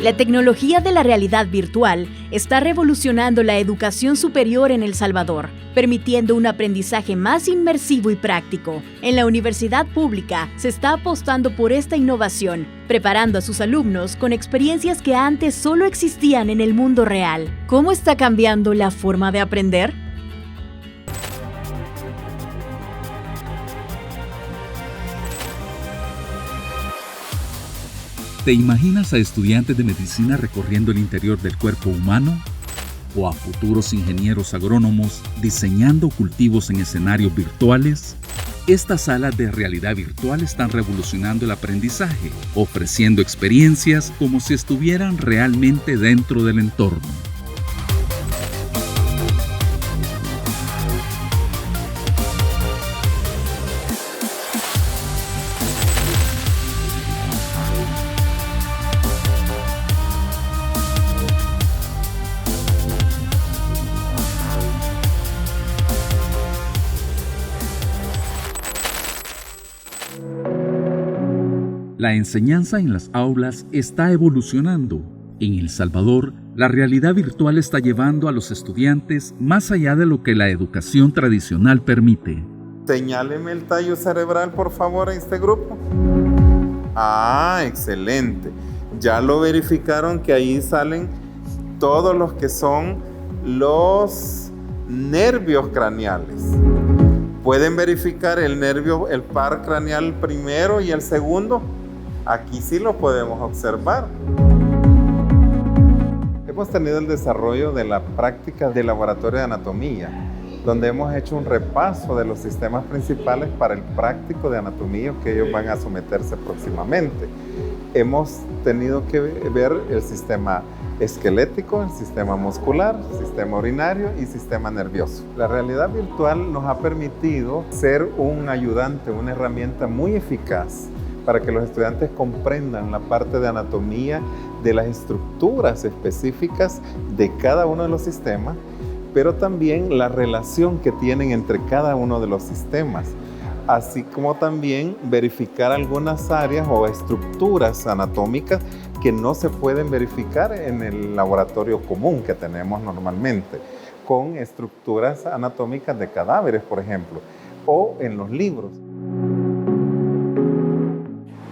La tecnología de la realidad virtual está revolucionando la educación superior en El Salvador, permitiendo un aprendizaje más inmersivo y práctico. En la universidad pública se está apostando por esta innovación, preparando a sus alumnos con experiencias que antes solo existían en el mundo real. ¿Cómo está cambiando la forma de aprender? ¿Te imaginas a estudiantes de medicina recorriendo el interior del cuerpo humano? ¿O a futuros ingenieros agrónomos diseñando cultivos en escenarios virtuales? Estas salas de realidad virtual están revolucionando el aprendizaje, ofreciendo experiencias como si estuvieran realmente dentro del entorno. La enseñanza en las aulas está evolucionando. En El Salvador, la realidad virtual está llevando a los estudiantes más allá de lo que la educación tradicional permite. Señáleme el tallo cerebral, por favor, a este grupo. Ah, excelente. Ya lo verificaron que ahí salen todos los que son los nervios craneales. ¿Pueden verificar el nervio, el par craneal primero y el segundo? Aquí sí lo podemos observar. Hemos tenido el desarrollo de la práctica de laboratorio de anatomía, donde hemos hecho un repaso de los sistemas principales para el práctico de anatomía que ellos van a someterse próximamente. Hemos tenido que ver el sistema esquelético, el sistema muscular, el sistema urinario y sistema nervioso. La realidad virtual nos ha permitido ser un ayudante, una herramienta muy eficaz para que los estudiantes comprendan la parte de anatomía de las estructuras específicas de cada uno de los sistemas, pero también la relación que tienen entre cada uno de los sistemas, así como también verificar algunas áreas o estructuras anatómicas que no se pueden verificar en el laboratorio común que tenemos normalmente, con estructuras anatómicas de cadáveres, por ejemplo, o en los libros.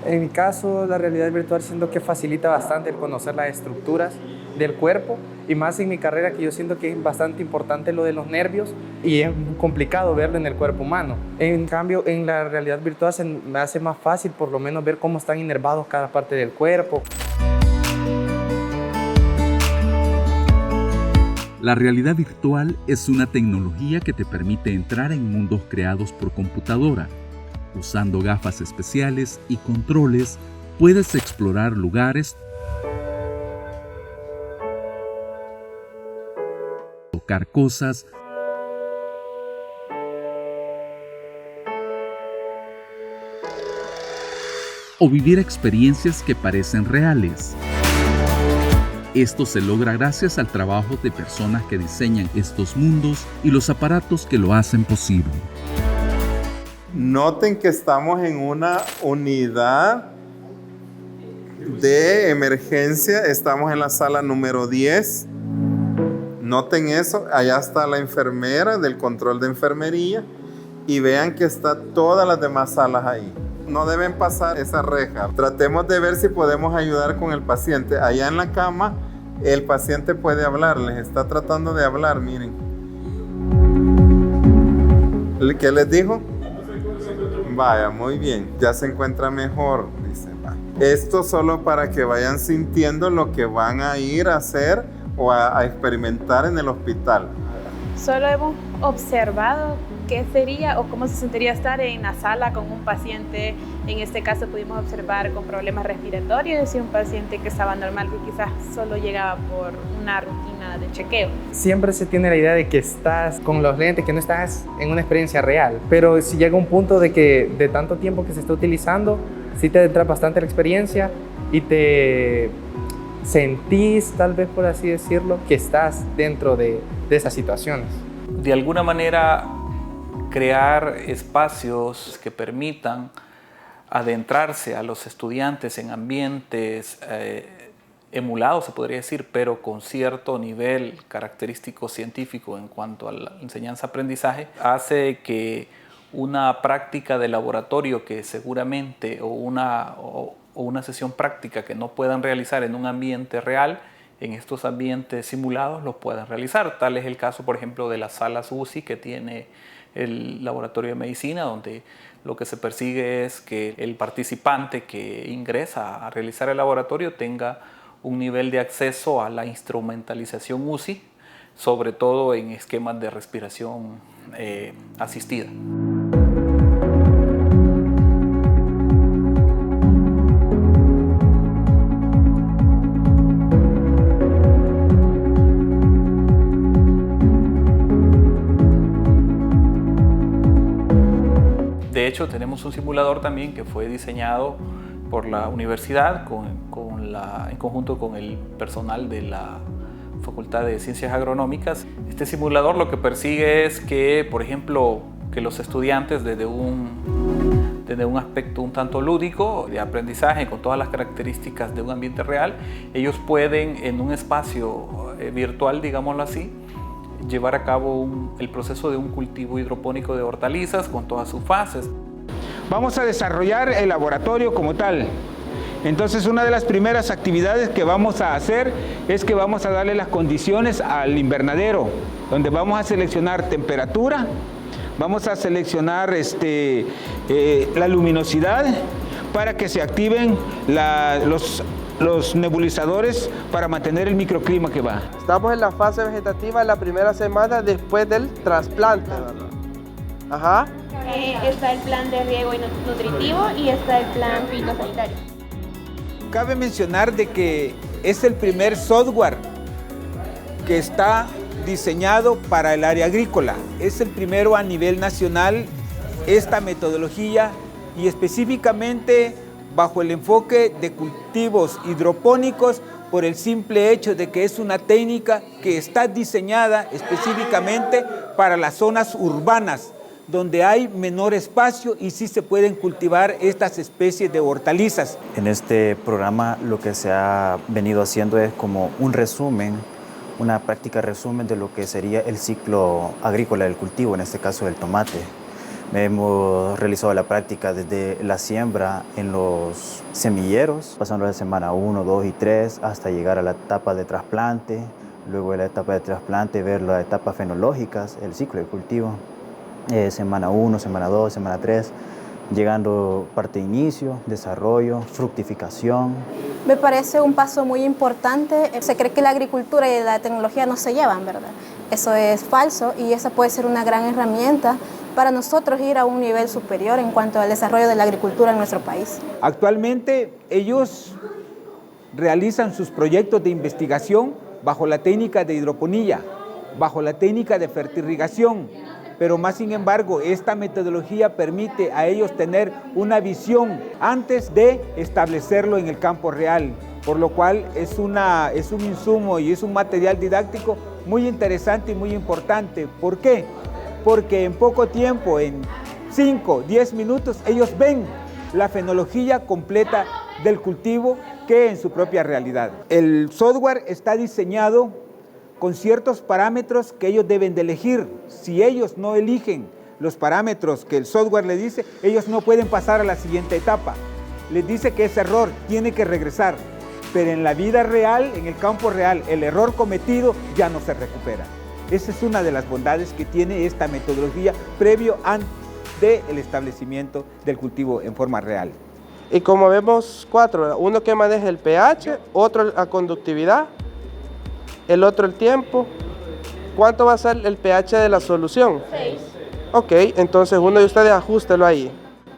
En mi caso, la realidad virtual siento que facilita bastante el conocer las estructuras del cuerpo y más en mi carrera, que yo siento que es bastante importante lo de los nervios y es complicado verlo en el cuerpo humano. En cambio, en la realidad virtual se me hace más fácil por lo menos ver cómo están inervados cada parte del cuerpo. La realidad virtual es una tecnología que te permite entrar en mundos creados por computadora. Usando gafas especiales y controles, puedes explorar lugares, tocar cosas o vivir experiencias que parecen reales. Esto se logra gracias al trabajo de personas que diseñan estos mundos y los aparatos que lo hacen posible. Noten que estamos en una unidad de emergencia, estamos en la sala número 10. Noten eso, allá está la enfermera del control de enfermería y vean que está todas las demás salas ahí. No deben pasar esa reja. Tratemos de ver si podemos ayudar con el paciente. Allá en la cama, el paciente puede hablarles, está tratando de hablar, miren. ¿Qué les dijo? Vaya, muy bien, ya se encuentra mejor, dice. Esto solo para que vayan sintiendo lo que van a ir a hacer o a experimentar en el hospital. Solo hemos observado qué sería o cómo se sentiría estar en la sala con un paciente. En este caso pudimos observar con problemas respiratorios y un paciente que estaba normal, que quizás solo llegaba por una rutina de chequeo. Siempre se tiene la idea de que estás con los lentes, que no estás en una experiencia real, pero si llega un punto de que de tanto tiempo que se está utilizando, sí te entra bastante la experiencia y te sentís, tal vez por así decirlo, que estás dentro de esas situaciones. De alguna manera, crear espacios que permitan adentrarse a los estudiantes en ambientes emulado, se podría decir, pero con cierto nivel característico científico en cuanto a la enseñanza-aprendizaje, hace que una práctica de laboratorio que seguramente o una sesión práctica que no puedan realizar en un ambiente real, en estos ambientes simulados los puedan realizar. Tal es el caso, por ejemplo, de las salas UCI que tiene el laboratorio de medicina, donde lo que se persigue es que el participante que ingresa a realizar el laboratorio tenga un nivel de acceso a la instrumentalización UCI, sobre todo en esquemas de respiración asistida. De hecho, tenemos un simulador también que fue diseñado por la universidad en conjunto con el personal de la Facultad de Ciencias Agronómicas. Este simulador lo que persigue es que, por ejemplo, que los estudiantes desde un aspecto un tanto lúdico de aprendizaje con todas las características de un ambiente real, ellos pueden en un espacio virtual, digámoslo así, llevar a cabo el proceso de un cultivo hidropónico de hortalizas con todas sus fases. Vamos a desarrollar el laboratorio como tal. Entonces, una de las primeras actividades que vamos a hacer es que vamos a darle las condiciones al invernadero, donde vamos a seleccionar temperatura, vamos a seleccionar la luminosidad para que se activen los nebulizadores para mantener el microclima que va. Estamos en la fase vegetativa en la primera semana después del trasplante, ¿verdad? Ajá. Está el plan de riego nutritivo y está el plan fitosanitario. Cabe mencionar de que es el primer software que está diseñado para el área agrícola. Es el primero a nivel nacional esta metodología y específicamente bajo el enfoque de cultivos hidropónicos por el simple hecho de que es una técnica que está diseñada específicamente para las zonas urbanas, donde hay menor espacio y sí se pueden cultivar estas especies de hortalizas. En este programa lo que se ha venido haciendo es como un resumen, una práctica resumen de lo que sería el ciclo agrícola del cultivo, en este caso del tomate. Hemos realizado la práctica desde la siembra en los semilleros, pasando de semana 1, 2 y 3 hasta llegar a la etapa de trasplante, luego de la etapa de trasplante ver las etapas fenológicas, el ciclo de cultivo. Semana 1, semana 2, semana 3, llegando parte de inicio, desarrollo, fructificación. Me parece un paso muy importante. Se cree que la agricultura y la tecnología no se llevan, ¿verdad? Eso es falso y esa puede ser una gran herramienta para nosotros ir a un nivel superior en cuanto al desarrollo de la agricultura en nuestro país. Actualmente ellos realizan sus proyectos de investigación bajo la técnica de hidroponía, bajo la técnica de fertirrigación, pero más sin embargo esta metodología permite a ellos tener una visión antes de establecerlo en el campo real, por lo cual es un insumo y es un material didáctico muy interesante y muy importante. ¿Por qué? Porque en poco tiempo, en 5, 10 minutos, ellos ven la fenología completa del cultivo que en su propia realidad. El software está diseñado con ciertos parámetros que ellos deben de elegir. Si ellos no eligen los parámetros que el software les dice, ellos no pueden pasar a la siguiente etapa. Les dice que es error, tiene que regresar. Pero en la vida real, en el campo real, el error cometido ya no se recupera. Esa es una de las bondades que tiene esta metodología previo antes del establecimiento del cultivo en forma real. Y como vemos 4, uno que maneja el pH, otro la conductividad, el otro el tiempo. ¿Cuánto va a ser el pH de la solución? 6. Ok, entonces uno de ustedes ajústelo ahí.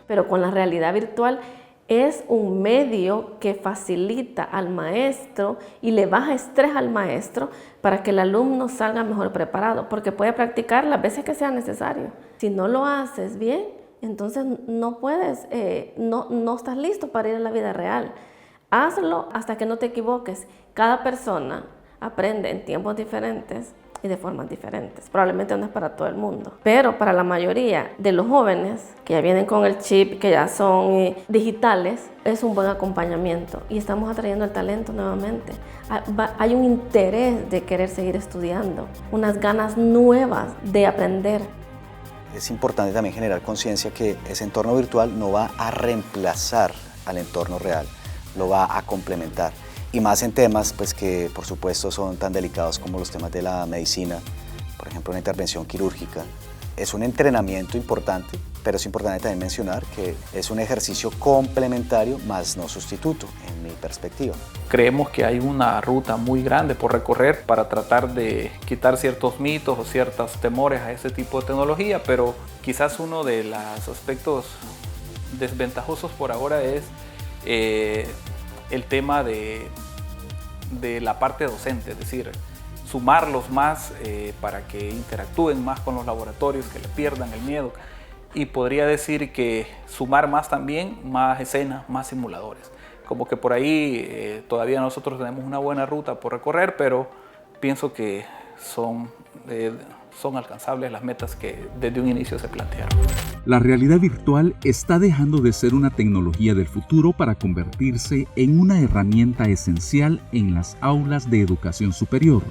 Pero con la realidad virtual es un medio que facilita al maestro y le baja estrés al maestro para que el alumno salga mejor preparado, porque puede practicar las veces que sea necesario. Si no lo haces bien, entonces no puedes, no estás listo para ir a la vida real. Hazlo hasta que no te equivoques. Cada persona aprende en tiempos diferentes y de formas diferentes. Probablemente no es para todo el mundo, pero para la mayoría de los jóvenes que ya vienen con el chip, que ya son digitales, es un buen acompañamiento y estamos atrayendo el talento nuevamente. Hay un interés de querer seguir estudiando, unas ganas nuevas de aprender. Es importante también generar conciencia que ese entorno virtual no va a reemplazar al entorno real, lo va a complementar. Y más en temas pues, que por supuesto son tan delicados como los temas de la medicina, por ejemplo una intervención quirúrgica. Es un entrenamiento importante, pero es importante también mencionar que es un ejercicio complementario más no sustituto, en mi perspectiva. Creemos que hay una ruta muy grande por recorrer para tratar de quitar ciertos mitos o ciertos temores a ese tipo de tecnología, pero quizás uno de los aspectos desventajosos por ahora es el tema de la parte docente, es decir, sumarlos más para que interactúen más con los laboratorios, que le pierdan el miedo. Y podría decir que sumar más también, más escenas, más simuladores. Como que por ahí todavía nosotros tenemos una buena ruta por recorrer, pero pienso que son alcanzables las metas que desde un inicio se plantearon. La realidad virtual está dejando de ser una tecnología del futuro para convertirse en una herramienta esencial en las aulas de educación superior.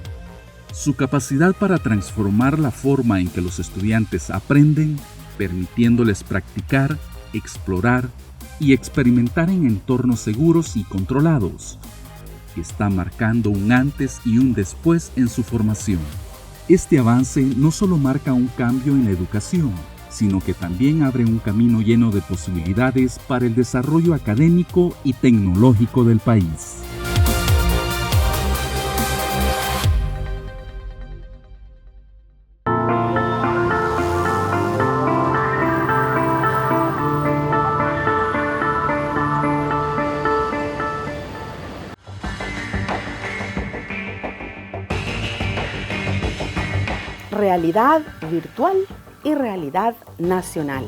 Su capacidad para transformar la forma en que los estudiantes aprenden, permitiéndoles practicar, explorar y experimentar en entornos seguros y controlados, está marcando un antes y un después en su formación. Este avance no solo marca un cambio en la educación, sino que también abre un camino lleno de posibilidades para el desarrollo académico y tecnológico del país. Realidad virtual y realidad nacional.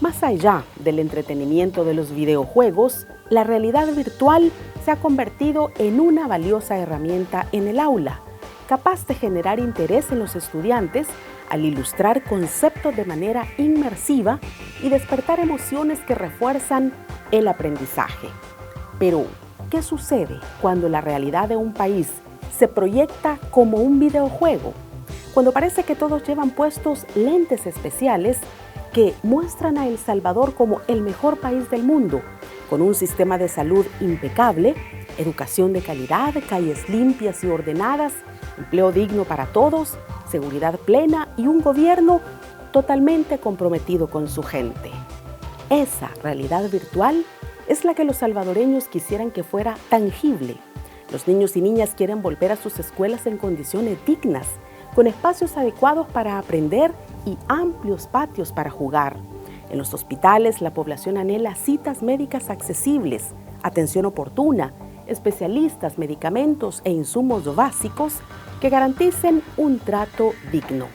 Más allá del entretenimiento de los videojuegos, la realidad virtual se ha convertido en una valiosa herramienta en el aula, capaz de generar interés en los estudiantes al ilustrar conceptos de manera inmersiva y despertar emociones que refuerzan el aprendizaje. Pero, ¿qué sucede cuando la realidad de un país se proyecta como un videojuego? Cuando parece que todos llevan puestos lentes especiales que muestran a El Salvador como el mejor país del mundo, con un sistema de salud impecable, educación de calidad, calles limpias y ordenadas, empleo digno para todos, seguridad plena y un gobierno totalmente comprometido con su gente. Esa realidad virtual es la que los salvadoreños quisieran que fuera tangible. Los niños y niñas quieren volver a sus escuelas en condiciones dignas, con espacios adecuados para aprender y amplios patios para jugar. En los hospitales, la población anhela citas médicas accesibles, atención oportuna, especialistas, medicamentos e insumos básicos que garanticen un trato digno.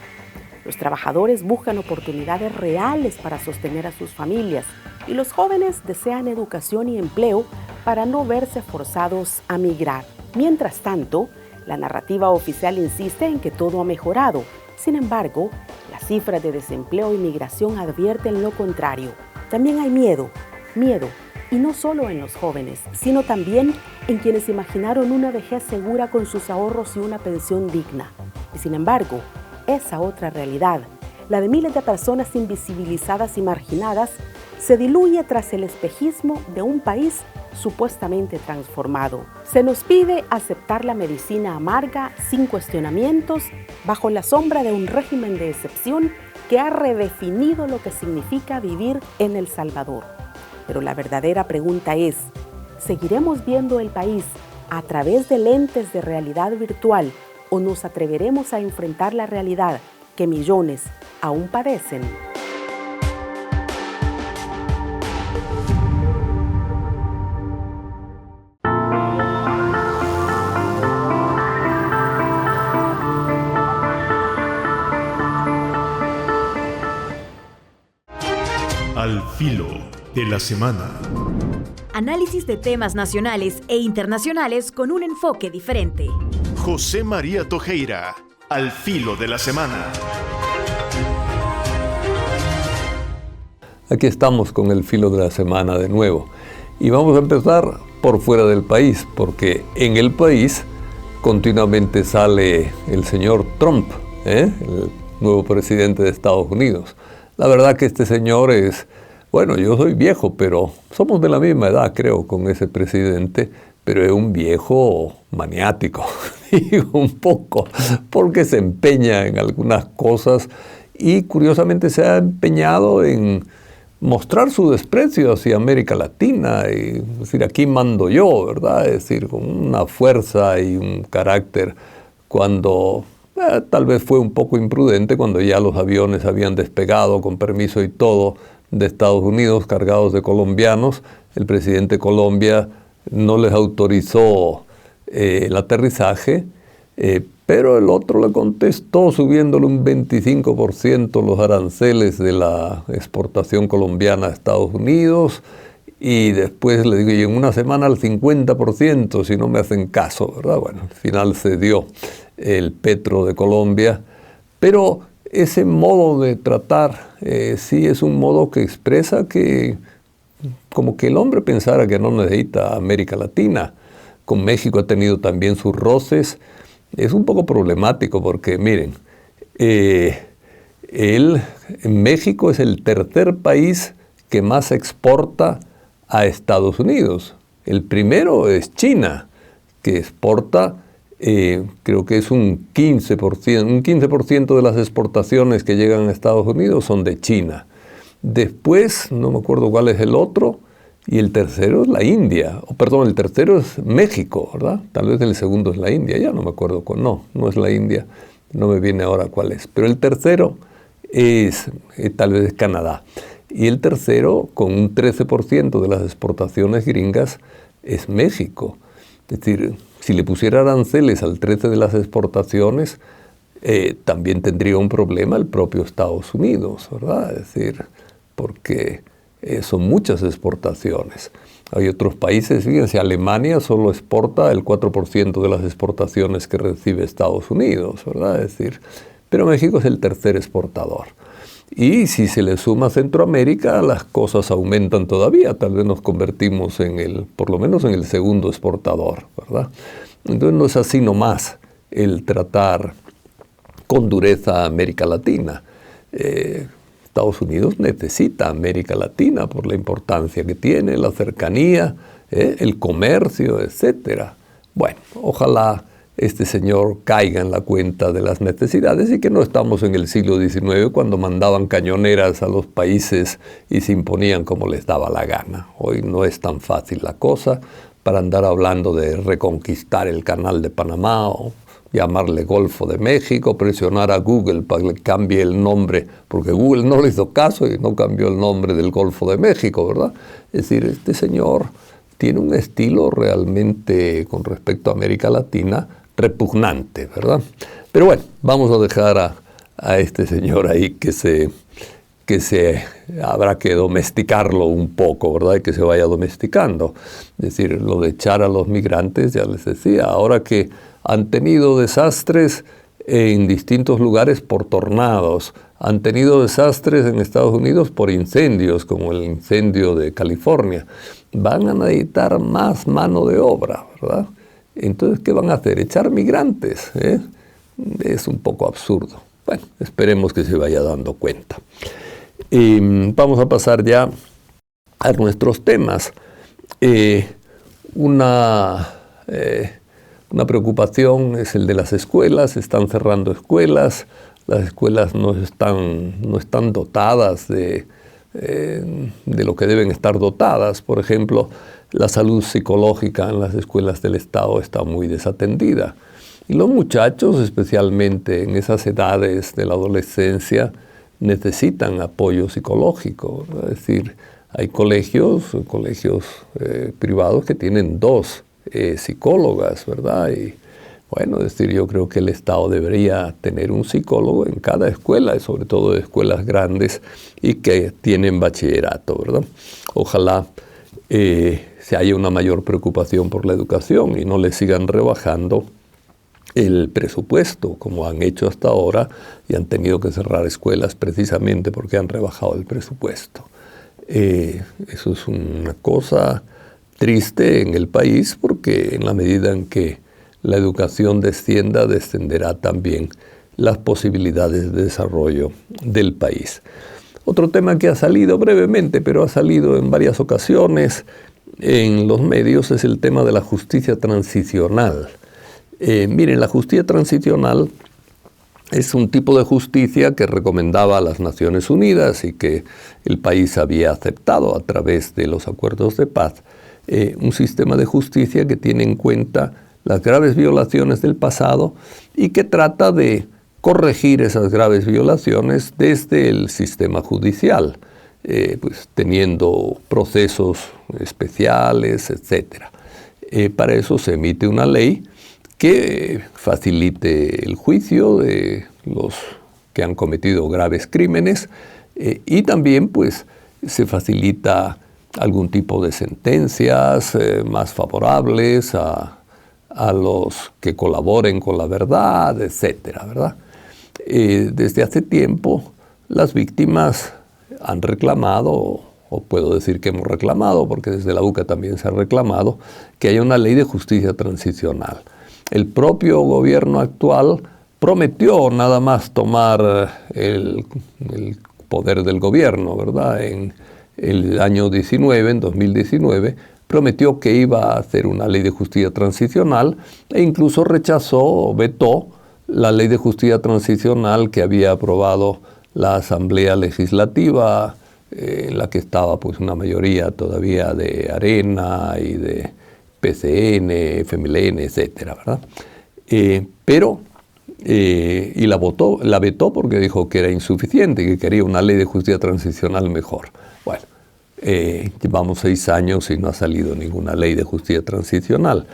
Los trabajadores buscan oportunidades reales para sostener a sus familias y los jóvenes desean educación y empleo para no verse forzados a migrar. Mientras tanto, la narrativa oficial insiste en que todo ha mejorado. Sin embargo, las cifras de desempleo y migración advierten lo contrario. También hay miedo, y no solo en los jóvenes, sino también en quienes imaginaron una vejez segura con sus ahorros y una pensión digna. Y sin embargo, esa otra realidad, la de miles de personas invisibilizadas y marginadas, se diluye tras el espejismo de un país supuestamente transformado. Se nos pide aceptar la medicina amarga sin cuestionamientos bajo la sombra de un régimen de excepción que ha redefinido lo que significa vivir en El Salvador. Pero la verdadera pregunta es, ¿seguiremos viendo el país a través de lentes de realidad virtual o nos atreveremos a enfrentar la realidad que millones aún padecen? Al filo de la semana. Análisis de temas nacionales e internacionales con un enfoque diferente. José María Tojeira. Al Filo de la Semana. Aquí estamos con el Filo de la Semana de nuevo. Y vamos a empezar por fuera del país, porque en el país continuamente sale el señor Trump, el nuevo presidente de Estados Unidos. La verdad que este señor es, bueno, yo soy viejo, pero somos de la misma edad, creo, con ese presidente, pero es un viejo maniático, digo un poco, porque se empeña en algunas cosas y curiosamente se ha empeñado en mostrar su desprecio hacia América Latina, y decir, aquí mando yo, ¿verdad? Es decir, con una fuerza y un carácter, cuando tal vez fue un poco imprudente, cuando ya los aviones habían despegado con permiso y todo de Estados Unidos, cargados de colombianos. El presidente de Colombia no les autorizó el aterrizaje, pero el otro le contestó subiéndole un 25% los aranceles de la exportación colombiana a Estados Unidos, y después le digo, y en una semana al 50% si no me hacen caso, ¿verdad? Bueno, al final cedió el Petro de Colombia, pero ese modo de tratar sí es un modo que expresa que como que el hombre pensara que no necesita América Latina. Con México ha tenido también sus roces. Es un poco problemático porque, miren, México es el tercer país que más exporta a Estados Unidos. El primero es China, que exporta, creo que es un 15% de las exportaciones que llegan a Estados Unidos son de China. Después, no me acuerdo cuál es el otro, y el tercero es la India, el tercero es México, ¿verdad? Tal vez el segundo es la India, ya no me acuerdo cuál, no es la India, no me viene ahora cuál es. Pero el tercero es, tal vez es Canadá. Y el tercero, con un 13% de las exportaciones gringas, es México. Es decir, si le pusiera aranceles al 13% de las exportaciones, también tendría un problema el propio Estados Unidos, ¿verdad? Es decir, porque son muchas exportaciones. Hay otros países, fíjense, Alemania solo exporta el 4% de las exportaciones que recibe Estados Unidos, ¿verdad? Es decir, pero México es el tercer exportador. Y si se le suma Centroamérica, las cosas aumentan todavía. Tal vez nos convertimos por lo menos en el segundo exportador, ¿verdad? Entonces no es así nomás el tratar con dureza a América Latina. Estados Unidos necesita América Latina por la importancia que tiene, la cercanía, el comercio, etc. Bueno, ojalá este señor caiga en la cuenta de las necesidades y que no estamos en el siglo XIX cuando mandaban cañoneras a los países y se imponían como les daba la gana. Hoy no es tan fácil la cosa para andar hablando de reconquistar el Canal de Panamá o llamarle Golfo de México, presionar a Google para que cambie el nombre, porque Google no le hizo caso y no cambió el nombre del Golfo de México, ¿verdad? Es decir, este señor tiene un estilo realmente, con respecto a América Latina, repugnante, ¿verdad? Pero bueno, vamos a dejar a este señor ahí que se habrá que domesticarlo un poco, ¿verdad? Y que se vaya domesticando. Es decir, lo de echar a los migrantes, ya les decía, ahora que han tenido desastres en distintos lugares por tornados, han tenido desastres en Estados Unidos por incendios, como el incendio de California. Van a necesitar más mano de obra, ¿verdad? Entonces, ¿qué van a hacer? ¿Echar migrantes? Es un poco absurdo. Bueno, esperemos que se vaya dando cuenta. Vamos a pasar ya a nuestros temas. Una preocupación es el de las escuelas. Están cerrando escuelas. Las escuelas no están dotadas de lo que deben estar dotadas. Por ejemplo, la salud psicológica en las escuelas del Estado está muy desatendida. Y los muchachos, especialmente en esas edades de la adolescencia, necesitan apoyo psicológico. Es decir, hay colegios privados que tienen 2 psicólogas, ¿verdad? Y bueno, es decir, yo creo que el Estado debería tener un psicólogo en cada escuela, y sobre todo de escuelas grandes y que tienen bachillerato, ¿verdad? Ojalá se haya una mayor preocupación por la educación y no le sigan rebajando el presupuesto, como han hecho hasta ahora, y han tenido que cerrar escuelas precisamente porque han rebajado el presupuesto. Eso es una cosa triste en el país, porque en la medida en que la educación descienda, descenderá también las posibilidades de desarrollo del país. Otro tema que ha salido brevemente, pero ha salido en varias ocasiones en los medios, es el tema de la justicia transicional. Miren, la justicia transicional es un tipo de justicia que recomendaba a las Naciones Unidas y que el país había aceptado a través de los acuerdos de paz. Un sistema de justicia que tiene en cuenta las graves violaciones del pasado y que trata de corregir esas graves violaciones desde el sistema judicial, pues teniendo procesos especiales, etc. Para eso se emite una ley que facilite el juicio de los que han cometido graves crímenes y también pues se facilita algún tipo de sentencias más favorables a los que colaboren con la verdad, etcétera, ¿verdad? Desde hace tiempo las víctimas han reclamado, o puedo decir que hemos reclamado, porque desde la UCA también se ha reclamado, que haya una ley de justicia transicional. El propio gobierno actual prometió nada más tomar el poder del gobierno, ¿verdad? En el año 19, en 2019, prometió que iba a hacer una ley de justicia transicional e incluso rechazó o vetó la ley de justicia transicional que había aprobado la Asamblea Legislativa, en la que estaba pues una mayoría todavía de Arena y de PCN, FMLN, etcétera, ¿verdad? Y la vetó porque dijo que era insuficiente y que quería una ley de justicia transicional mejor. Bueno, llevamos 6 años y no ha salido ninguna ley de justicia transicional.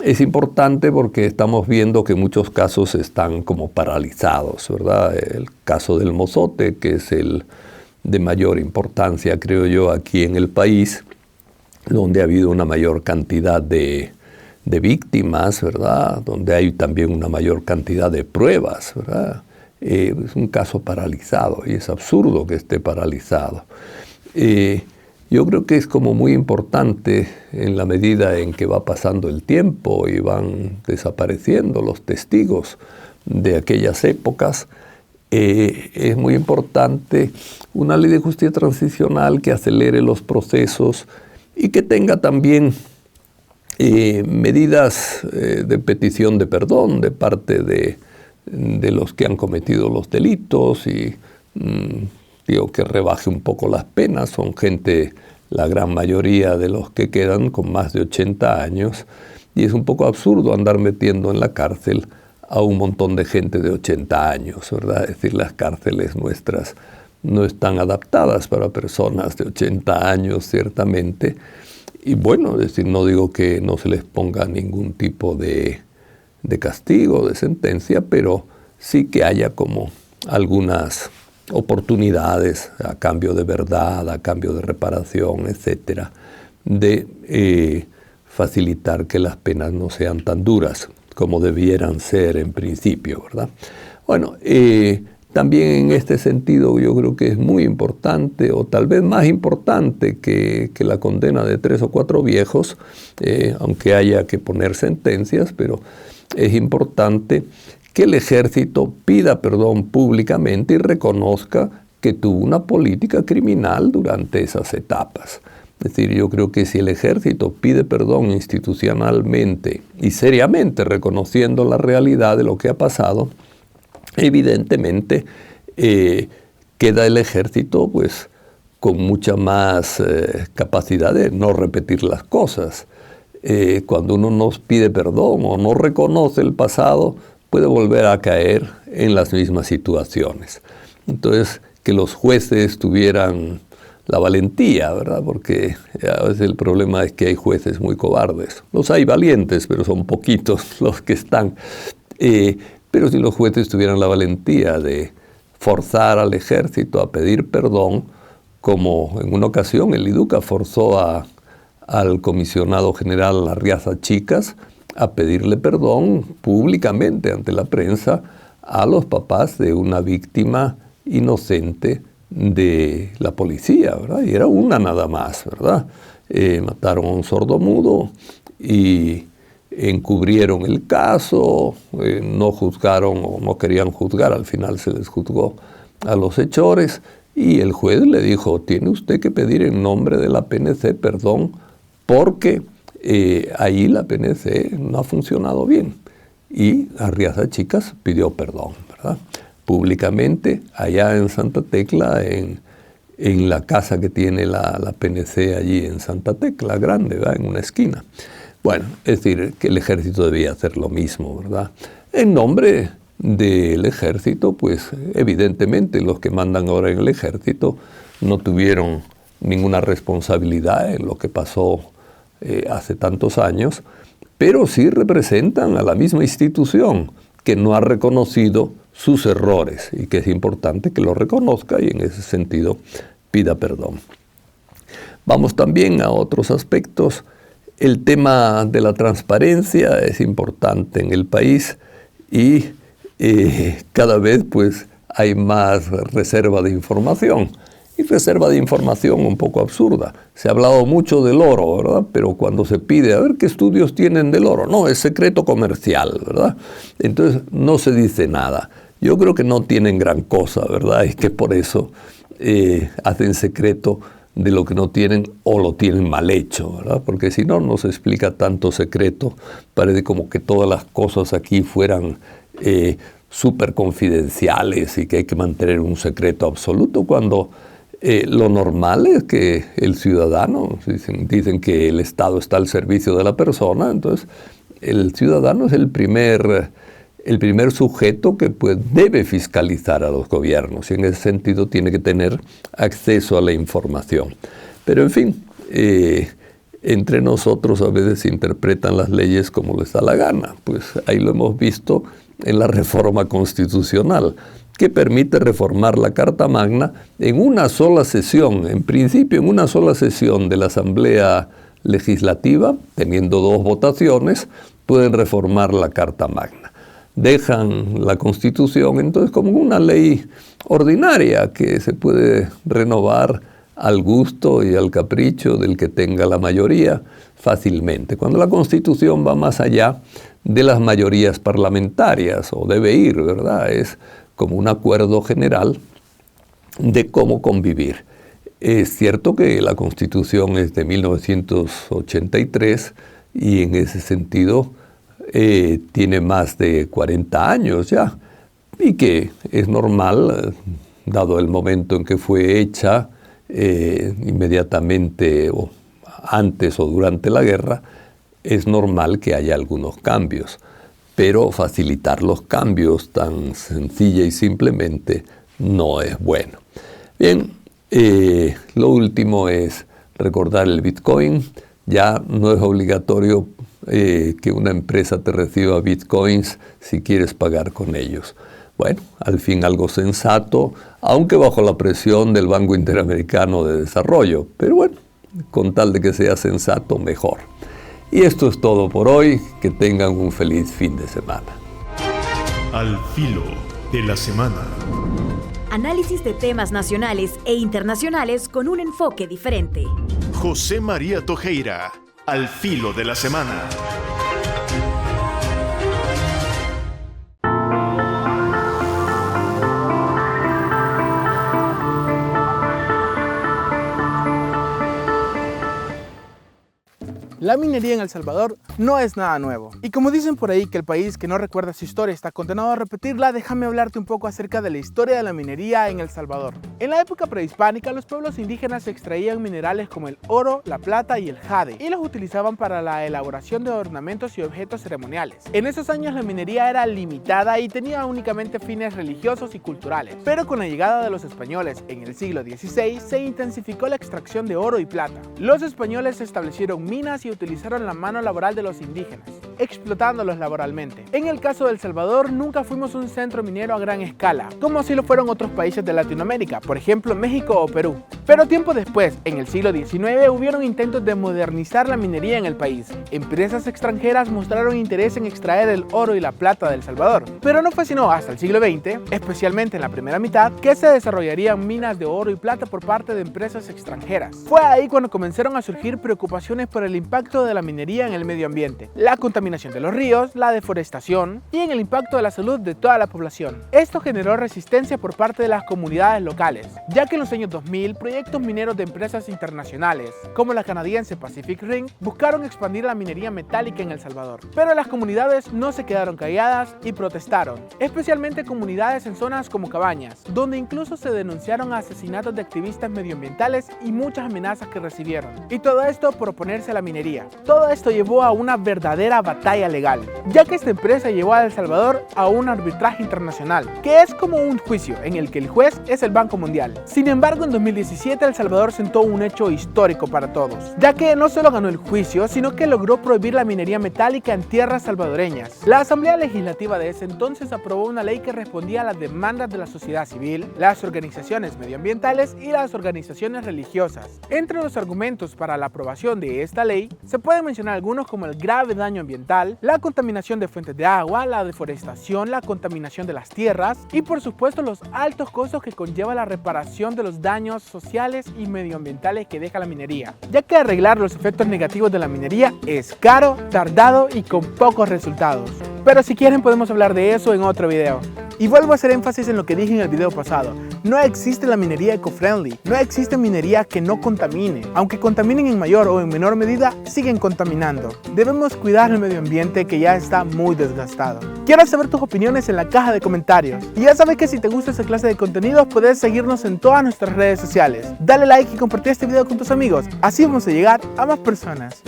Es importante porque estamos viendo que muchos casos están como paralizados, ¿verdad? El caso del Mozote, que es el de mayor importancia, creo yo, aquí en el país, donde ha habido una mayor cantidad de víctimas, ¿verdad? Donde hay también una mayor cantidad de pruebas, ¿verdad? Es un caso paralizado y es absurdo que esté paralizado. Yo creo que es como muy importante en la medida en que va pasando el tiempo y van desapareciendo los testigos de aquellas épocas. Es muy importante una ley de justicia transicional que acelere los procesos y que tenga también medidas de petición de perdón de parte de los que han cometido los delitos y digo que rebaje un poco las penas. Son gente, la gran mayoría de los que quedan con más de 80 años y es un poco absurdo andar metiendo en la cárcel a un montón de gente de 80 años, ¿verdad? Es decir, las cárceles nuestras no están adaptadas para personas de 80 años, ciertamente. Y bueno, es decir, no digo que no se les ponga ningún tipo de castigo, de sentencia, pero sí que haya como algunas oportunidades a cambio de verdad, a cambio de reparación, etcétera, de facilitar que las penas no sean tan duras como debieran ser en principio, ¿verdad? Bueno, también en este sentido yo creo que es muy importante, o tal vez más importante que la condena de 3 o 4 viejos, aunque haya que poner sentencias, pero es importante que el ejército pida perdón públicamente y reconozca que tuvo una política criminal durante esas etapas. Es decir, yo creo que si el ejército pide perdón institucionalmente y seriamente reconociendo la realidad de lo que ha pasado, evidentemente queda el ejército pues con mucha más capacidad de no repetir las cosas. Cuando uno no pide perdón o no reconoce el pasado, puede volver a caer en las mismas situaciones. Entonces, que los jueces tuvieran la valentía, ¿verdad? Porque a veces el problema es que hay jueces muy cobardes. Los hay valientes, pero son poquitos los que están. Pero si los jueces tuvieran la valentía de forzar al ejército a pedir perdón, como en una ocasión el IDUCA forzó al comisionado general Arriaza Chicas a pedirle perdón públicamente ante la prensa a los papás de una víctima inocente de la policía, ¿verdad? Y era una nada más, ¿verdad? Mataron a un sordomudo y encubrieron el caso, no juzgaron o no querían juzgar, al final se les juzgó a los hechores y el juez le dijo, tiene usted que pedir en nombre de la PNC perdón porque ahí la PNC no ha funcionado bien. Y Arriaza Chicas pidió perdón, ¿verdad? Públicamente, allá en Santa Tecla, en la casa que tiene la PNC allí en Santa Tecla, grande, ¿verdad? En una esquina. Bueno, es decir, que el ejército debía hacer lo mismo, ¿verdad? En nombre del ejército, pues evidentemente los que mandan ahora en el ejército no tuvieron ninguna responsabilidad en lo que pasó hace tantos años, pero sí representan a la misma institución que no ha reconocido sus errores y que es importante que lo reconozca y en ese sentido pida perdón. Vamos también a otros aspectos. El tema de la transparencia es importante en el país y cada vez pues hay más reserva de información. Y reserva de información un poco absurda. Se ha hablado mucho del oro, ¿verdad? Pero cuando se pide, a ver qué estudios tienen del oro, no, es secreto comercial, ¿verdad? Entonces no se dice nada. Yo creo que no tienen gran cosa, ¿verdad? Y que por eso hacen secreto de lo que no tienen o lo tienen mal hecho, ¿verdad? Porque si no, no se explica tanto secreto. Parece como que todas las cosas aquí fueran súper confidenciales y que hay que mantener un secreto absoluto cuando lo normal es que el ciudadano, dicen que el Estado está al servicio de la persona, entonces el ciudadano es el primer sujeto que pues, debe fiscalizar a los gobiernos y en ese sentido tiene que tener acceso a la información. Pero en fin, entre nosotros a veces se interpretan las leyes como les da la gana, pues ahí lo hemos visto en la reforma constitucional, que permite reformar la Carta Magna en una sola sesión, en principio en una sola sesión de la Asamblea Legislativa, teniendo 2 votaciones, pueden reformar la Carta Magna. Dejan la Constitución entonces como una ley ordinaria que se puede renovar al gusto y al capricho del que tenga la mayoría fácilmente. Cuando la Constitución va más allá de las mayorías parlamentarias, o debe ir, ¿verdad? Es como un acuerdo general de cómo convivir. Es cierto que la Constitución es de 1983 y en ese sentido tiene más de 40 años ya, y que es normal, dado el momento en que fue hecha, inmediatamente o antes o durante la guerra, es normal que haya algunos cambios. Pero facilitar los cambios tan sencilla y simplemente no es bueno. Bien, lo último es recordar el Bitcoin. Ya no es obligatorio que una empresa te reciba Bitcoins si quieres pagar con ellos. Bueno, al fin algo sensato, aunque bajo la presión del Banco Interamericano de Desarrollo. Pero bueno, con tal de que sea sensato, mejor. Y esto es todo por hoy. Que tengan un feliz fin de semana. Al filo de la semana. Análisis de temas nacionales e internacionales con un enfoque diferente. José María Tojeira, al filo de la semana. La minería en El Salvador no es nada nuevo. Y como dicen por ahí que el país que no recuerda su historia está condenado a repetirla, déjame hablarte un poco acerca de la historia de la minería en El Salvador. En la época prehispánica, los pueblos indígenas extraían minerales como el oro, la plata y el jade, y los utilizaban para la elaboración de ornamentos y objetos ceremoniales. En esos años la minería era limitada y tenía únicamente fines religiosos y culturales. Pero con la llegada de los españoles en el siglo XVI, se intensificó la extracción de oro y plata. Los españoles establecieron minas y utilizaron la mano laboral de los indígenas, explotándolos laboralmente. En el caso de El Salvador, nunca fuimos un centro minero a gran escala, como así lo fueron otros países de Latinoamérica, por ejemplo México o Perú. Pero tiempo después, en el siglo XIX, hubieron intentos de modernizar la minería en el país. Empresas extranjeras mostraron interés en extraer el oro y la plata de El Salvador. Pero no fue sino hasta el siglo XX, especialmente en la primera mitad, que se desarrollarían minas de oro y plata por parte de empresas extranjeras. Fue ahí cuando comenzaron a surgir preocupaciones por el impacto de la minería en el medio ambiente, la contaminación de los ríos, la deforestación y en el impacto de la salud de toda la población. Esto generó resistencia por parte de las comunidades locales, ya que en los años 2000 proyectos mineros de empresas internacionales, como la canadiense Pacific Ring, buscaron expandir la minería metálica en El Salvador. Pero las comunidades no se quedaron calladas y protestaron, especialmente comunidades en zonas como Cabañas, donde incluso se denunciaron asesinatos de activistas medioambientales y muchas amenazas que recibieron. Y todo esto por oponerse a la minería. Todo esto llevó a una verdadera batalla legal, ya que esta empresa llevó a El Salvador a un arbitraje internacional, que es como un juicio en el que el juez es el Banco Mundial. Sin embargo, en 2017 El Salvador sentó un hecho histórico para todos, ya que no solo ganó el juicio, sino que logró prohibir la minería metálica en tierras salvadoreñas. La Asamblea Legislativa de ese entonces aprobó una ley que respondía a las demandas de la sociedad civil, las organizaciones medioambientales y las organizaciones religiosas. Entre los argumentos para la aprobación de esta ley, se pueden mencionar algunos como el grave daño ambiental, la contaminación de fuentes de agua, la deforestación, la contaminación de las tierras y por supuesto los altos costos que conlleva la reparación de los daños sociales y medioambientales que deja la minería, ya que arreglar los efectos negativos de la minería es caro, tardado y con pocos resultados. Pero si quieren podemos hablar de eso en otro video. Y vuelvo a hacer énfasis en lo que dije en el video pasado. No existe la minería eco-friendly, no existe minería que no contamine. Aunque contaminen en mayor o en menor medida, siguen contaminando. Debemos cuidar el medio ambiente que ya está muy desgastado. Quiero saber tus opiniones en la caja de comentarios. Y ya sabes que si te gusta esta clase de contenidos, puedes seguirnos en todas nuestras redes sociales. Dale like y comparte este video con tus amigos. Así vamos a llegar a más personas.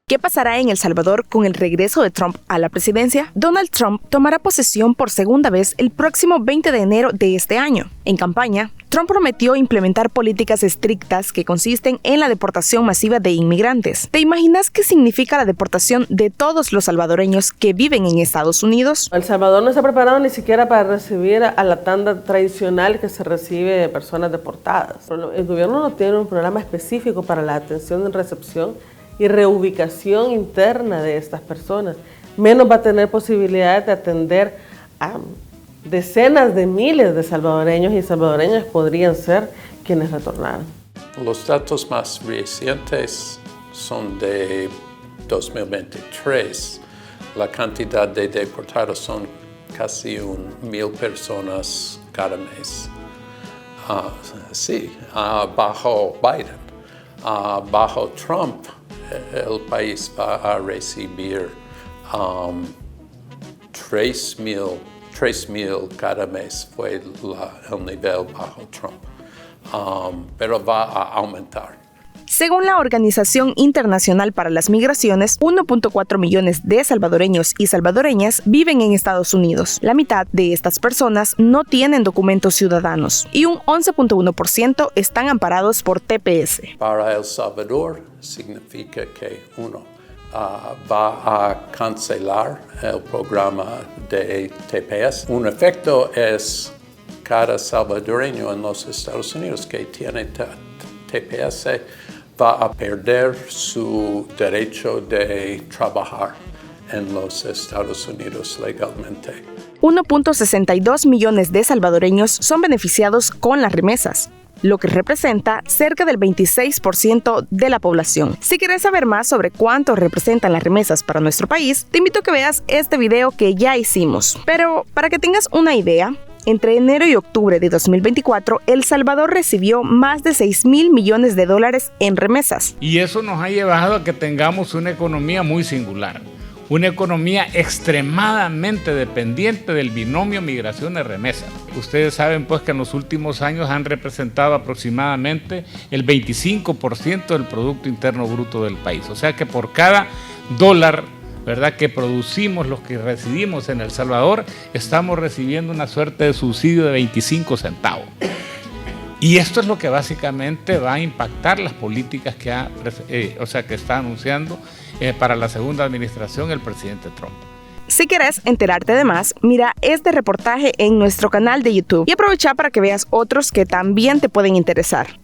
¿Qué pasará en El Salvador con el regreso de Trump a la presidencia? Donald Trump tomará posesión por segunda vez el próximo 20 de enero de este año. En campaña, Trump prometió implementar políticas estrictas que consisten en la deportación masiva de inmigrantes. ¿Te imaginas qué significa la deportación de todos los salvadoreños que viven en Estados Unidos? El Salvador no está preparado ni siquiera para recibir a la tanda tradicional que se recibe de personas deportadas. El gobierno no tiene un programa específico para la atención y recepción y reubicación interna de estas personas. Menos va a tener posibilidades de atender a decenas de miles de salvadoreños y salvadoreñas podrían ser quienes retornaran. Los datos más recientes son de 2023. La cantidad de deportados son casi 1,000 personas cada mes. Bajo Biden, bajo Trump, el país va a recibir 3,000 cada mes, fue el nivel bajo Trump, pero va a aumentar. Según la Organización Internacional para las Migraciones, 1.4 millones de salvadoreños y salvadoreñas viven en Estados Unidos. La mitad de estas personas no tienen documentos ciudadanos y un 11.1% están amparados por TPS. Para El Salvador significa que uno va a cancelar el programa de TPS. Un efecto es cada salvadoreño en los Estados Unidos que tiene TPS va a perder su derecho de trabajar en los Estados Unidos legalmente. 1.62 millones de salvadoreños son beneficiados con las remesas, lo que representa cerca del 26% de la población. Si quieres saber más sobre cuánto representan las remesas para nuestro país, te invito a que veas este video que ya hicimos. Pero para que tengas una idea, entre enero y octubre de 2024, El Salvador recibió más de $6,000 millones en remesas. Y eso nos ha llevado a que tengamos una economía muy singular. Una economía extremadamente dependiente del binomio migración-remesas. Ustedes saben pues que en los últimos años han representado aproximadamente el 25% del Producto Interno Bruto del país. O sea que por cada dólar, ¿verdad?, que producimos los que residimos en El Salvador, estamos recibiendo una suerte de subsidio de 25 centavos. Y esto es lo que básicamente va a impactar las políticas que está anunciando para la segunda administración el presidente Trump. Si quieres enterarte de más, mira este reportaje en nuestro canal de YouTube y aprovecha para que veas otros que también te pueden interesar.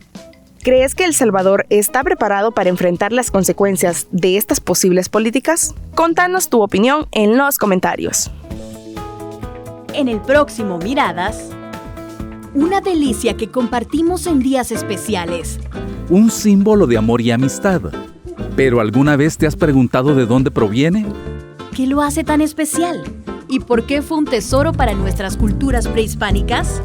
¿Crees que El Salvador está preparado para enfrentar las consecuencias de estas posibles políticas? Contanos tu opinión en los comentarios. En el próximo Miradas, una delicia que compartimos en días especiales. Un símbolo de amor y amistad. ¿Pero alguna vez te has preguntado de dónde proviene? ¿Qué lo hace tan especial? ¿Y por qué fue un tesoro para nuestras culturas prehispánicas?